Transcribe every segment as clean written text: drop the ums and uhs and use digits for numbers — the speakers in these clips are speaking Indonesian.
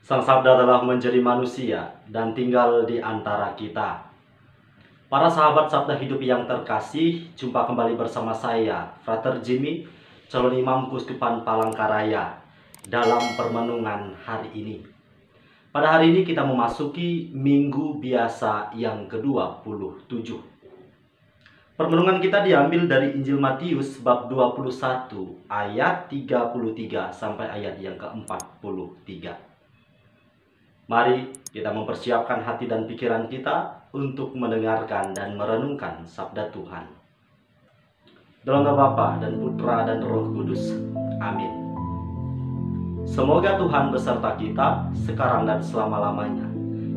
Sang Sabda telah menjadi manusia dan tinggal di antara kita. Para sahabat Sabda Hidup yang terkasih, jumpa kembali bersama saya, Frater Jimmy, calon imam Kuskupan Palangkaraya, dalam permenungan hari ini. Pada hari ini kita memasuki Minggu Biasa yang ke-27. Permenungan kita diambil dari Injil Matius bab 21 ayat 33 sampai ayat yang ke-43. Mari kita mempersiapkan hati dan pikiran kita untuk mendengarkan dan merenungkan sabda Tuhan. Dalam nama Bapa dan Putra dan Roh Kudus. Amin. Semoga Tuhan beserta kita sekarang dan selama-lamanya.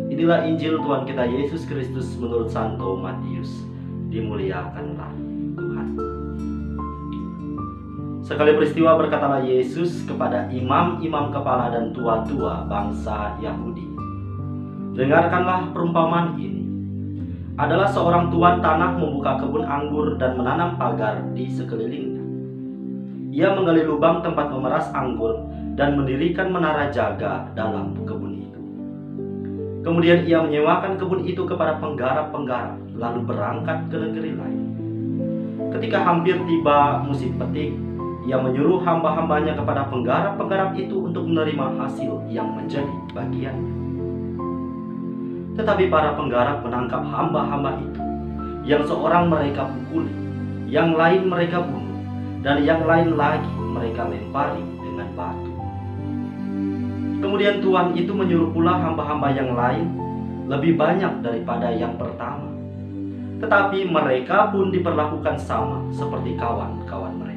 Inilah Injil Tuhan kita Yesus Kristus menurut Santo Matius. Dimuliakanlah Tuhan. Sekali peristiwa berkatalah Yesus kepada imam-imam kepala dan tua-tua bangsa Yahudi, "Dengarkanlah perumpamaan ini. Adalah seorang tuan tanah membuka kebun anggur dan menanam pagar di sekelilingnya. Ia menggali lubang tempat memeras anggur dan mendirikan menara jaga dalam kebun itu. Kemudian ia menyewakan kebun itu kepada penggarap-penggarap, lalu berangkat ke negeri lain. Ketika hampir tiba musim petik, ia menyuruh hamba-hambanya kepada penggarap-penggarap itu untuk menerima hasil yang menjadi bagiannya. Tetapi para penggarap menangkap hamba-hamba itu, yang seorang mereka pukuli, yang lain mereka bunuh, dan yang lain lagi mereka lempari dengan batu. Kemudian tuan itu menyuruh pula hamba-hamba yang lain, lebih banyak daripada yang pertama. Tetapi mereka pun diperlakukan sama seperti kawan-kawan mereka.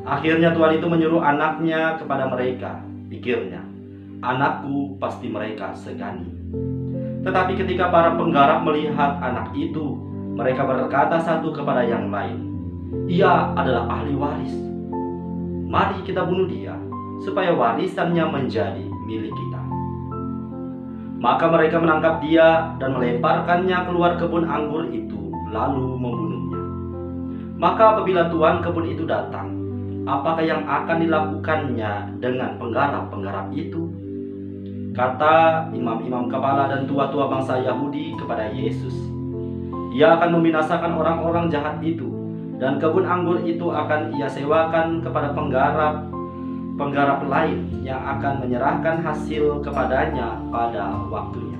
Akhirnya tuan itu menyuruh anaknya kepada mereka. Pikirnya, anakku pasti mereka segani. Tetapi ketika para penggarap melihat anak itu, mereka berkata satu kepada yang lain, 'Ia adalah ahli waris. Mari kita bunuh dia, supaya warisannya menjadi milik kita.' Maka mereka menangkap dia dan melemparkannya keluar kebun anggur itu, lalu membunuhnya. Maka apabila tuan kebun itu datang, apakah yang akan dilakukannya dengan penggarap-penggarap itu?" Kata imam-imam kepala dan tua-tua bangsa Yahudi kepada Yesus, "Ia akan membinasakan orang-orang jahat itu, dan kebun anggur itu akan ia sewakan kepada penggarap lain yang akan menyerahkan hasil kepadanya pada waktunya."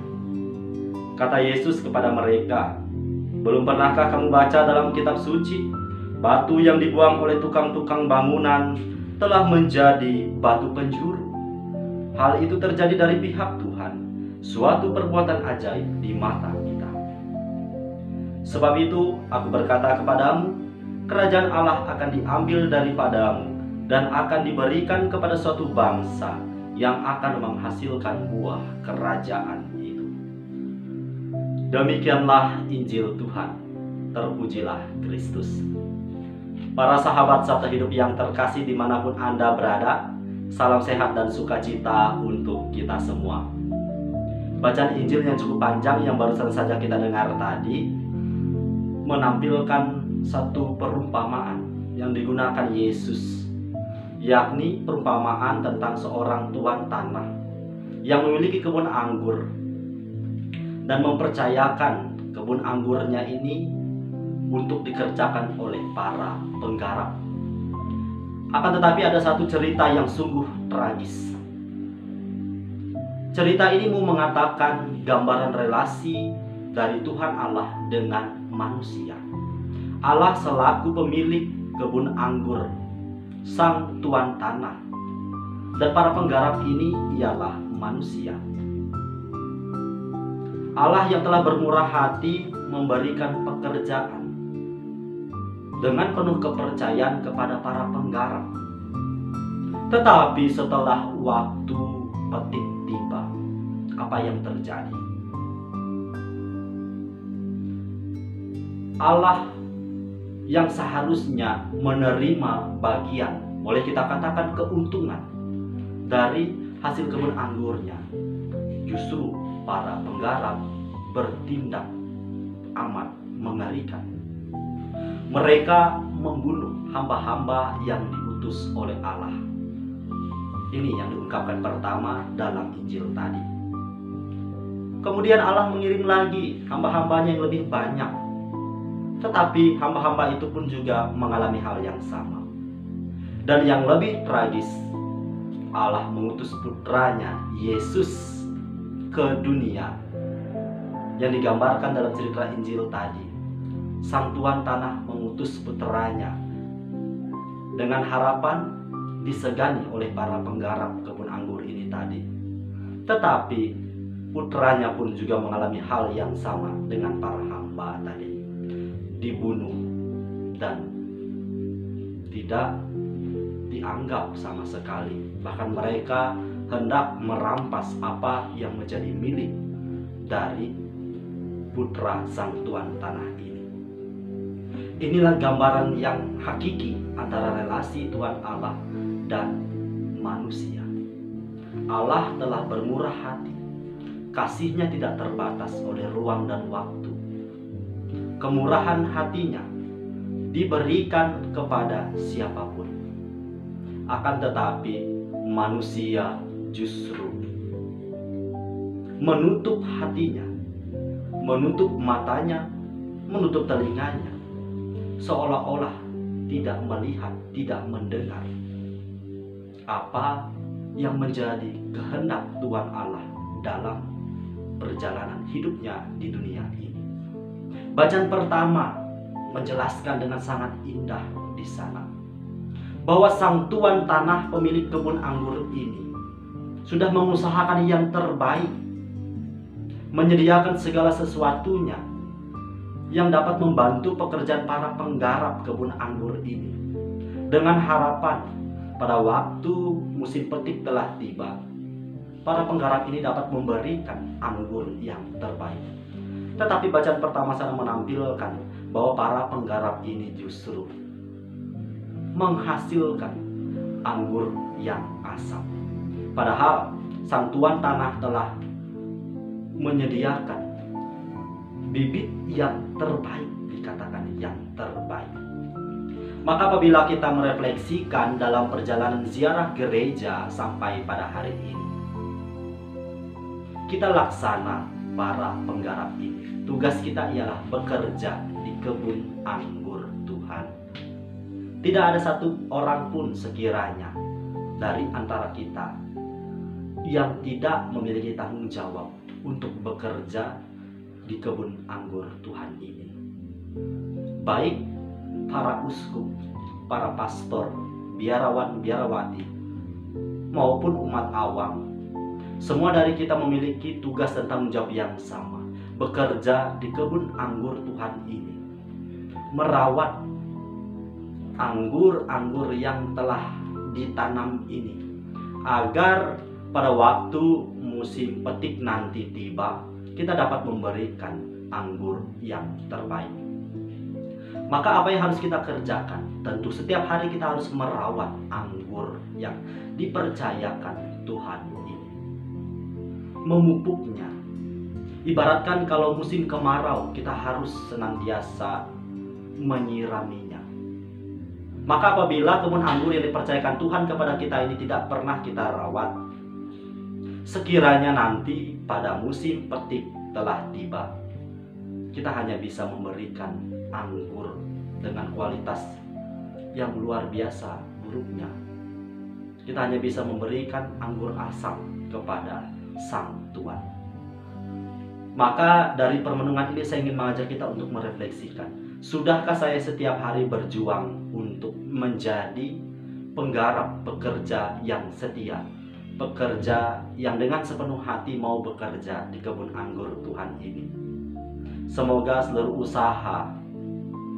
Kata Yesus kepada mereka, "Belum pernahkah kamu baca dalam kitab suci, batu yang dibuang oleh tukang-tukang bangunan telah menjadi batu penjuru? Hal itu terjadi dari pihak Tuhan, suatu perbuatan ajaib di mata kita. Sebab itu aku berkata kepadamu, kerajaan Allah akan diambil daripadamu dan akan diberikan kepada suatu bangsa yang akan menghasilkan buah kerajaan itu." Demikianlah Injil Tuhan. Terpujilah Kristus. Para sahabat Sabda Hidup yang terkasih dimanapun Anda berada, salam sehat dan sukacita untuk kita semua. Bacaan Injil yang cukup panjang yang barusan saja kita dengar tadi menampilkan satu perumpamaan yang digunakan Yesus, yakni perumpamaan tentang seorang tuan tanah yang memiliki kebun anggur dan mempercayakan kebun anggurnya ini untuk dikerjakan oleh para penggarap. Akan tetapi ada satu cerita yang sungguh tragis. Cerita ini mau mengatakan gambaran relasi dari Tuhan Allah dengan manusia. Allah selaku pemilik kebun anggur, sang tuan tanah, dan para penggarap ini ialah manusia. Allah yang telah bermurah hati memberikan pekerjaan dengan penuh kepercayaan kepada para penggarap. Tetapi setelah waktu petik tiba, apa yang terjadi? Allah yang seharusnya menerima bagian, boleh kita katakan keuntungan dari hasil kebun anggurnya, justru para penggarap bertindak amat mengerikan. Mereka membunuh hamba-hamba yang diutus oleh Allah. Ini yang diungkapkan pertama dalam Injil tadi. Kemudian Allah mengirim lagi hamba-hambanya yang lebih banyak. Tetapi hamba-hamba itu pun juga mengalami hal yang sama. Dan yang lebih tragis, Allah mengutus putranya Yesus ke dunia yang digambarkan dalam cerita Injil tadi. Sang Tuan Tanah mengutus putranya dengan harapan disegani oleh para penggarap kebun anggur ini tadi. Tetapi putranya pun juga mengalami hal yang sama dengan para hamba tadi. Dibunuh dan tidak dianggap sama sekali. Bahkan mereka hendak merampas apa yang menjadi milik dari putra sang Tuan Tanah ini. Inilah gambaran yang hakiki antara relasi Tuhan Allah dan manusia. Allah telah bermurah hati. Kasih-Nya tidak terbatas oleh ruang dan waktu. Kemurahan hatinya diberikan kepada siapapun. Akan tetapi manusia justru menutup hatinya, menutup matanya, menutup telinganya, seolah-olah tidak melihat, tidak mendengar apa yang menjadi kehendak Tuhan Allah dalam perjalanan hidupnya di dunia ini. Bacaan pertama menjelaskan dengan sangat indah di sana bahwa sang Tuan Tanah pemilik kebun anggur ini sudah mengusahakan yang terbaik, menyediakan segala sesuatunya yang dapat membantu pekerjaan para penggarap kebun anggur ini, dengan harapan pada waktu musim petik telah tiba, para penggarap ini dapat memberikan anggur yang terbaik. Tetapi bacaan pertama sana menampilkan bahwa para penggarap ini justru menghasilkan anggur yang asam. Padahal sang Tuan Tanah telah menyediakan bibit yang terbaik, dikatakan yang terbaik. Maka apabila kita merefleksikan dalam perjalanan ziarah gereja sampai pada hari ini, kita laksana para penggarap ini. Tugas kita ialah bekerja di kebun anggur Tuhan. Tidak ada satu orang pun sekiranya dari antara kita yang tidak memiliki tanggung jawab untuk bekerja di kebun anggur Tuhan ini. Baik para uskup, para pastor, biarawan, biarawati, maupun umat awam, semua dari kita memiliki tugas dan tanggung jawab yang sama. Bekerja di kebun anggur Tuhan ini, merawat anggur-anggur yang telah ditanam ini, agar pada waktu musim petik nanti tiba, kita dapat memberikan anggur yang terbaik. Maka apa yang harus kita kerjakan? Tentu setiap hari kita harus merawat anggur yang dipercayakan Tuhan ini, memupuknya. Ibaratkan kalau musim kemarau, kita harus senantiasa menyiraminya. Maka apabila kebun anggur yang dipercayakan Tuhan kepada kita ini tidak pernah kita rawat, sekiranya nanti pada musim petik telah tiba, kita hanya bisa memberikan anggur dengan kualitas yang luar biasa buruknya. Kita hanya bisa memberikan anggur asam kepada sang Tuan. Maka dari permenungan ini saya ingin mengajak kita untuk merefleksikan, sudahkah saya setiap hari berjuang untuk menjadi penggarap, pekerja yang setia, pekerja yang dengan sepenuh hati mau bekerja di kebun anggur Tuhan ini? Semoga seluruh usaha,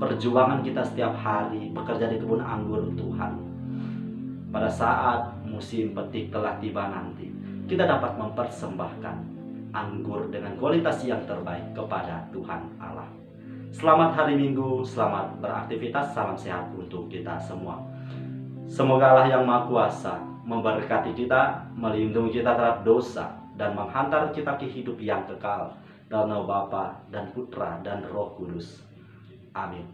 perjuangan kita setiap hari bekerja di kebun anggur Tuhan, pada saat musim petik telah tiba nanti, kita dapat mempersembahkan anggur dengan kualitas yang terbaik kepada Tuhan Allah. Selamat hari Minggu, selamat beraktivitas, salam sehat untuk kita semua. Semoga Allah yang Maha Kuasa memberkati kita, melindungi kita terhadap dosa, dan menghantar kita ke hidup yang kekal dalam nama Bapa dan Putra dan Roh Kudus. Amin.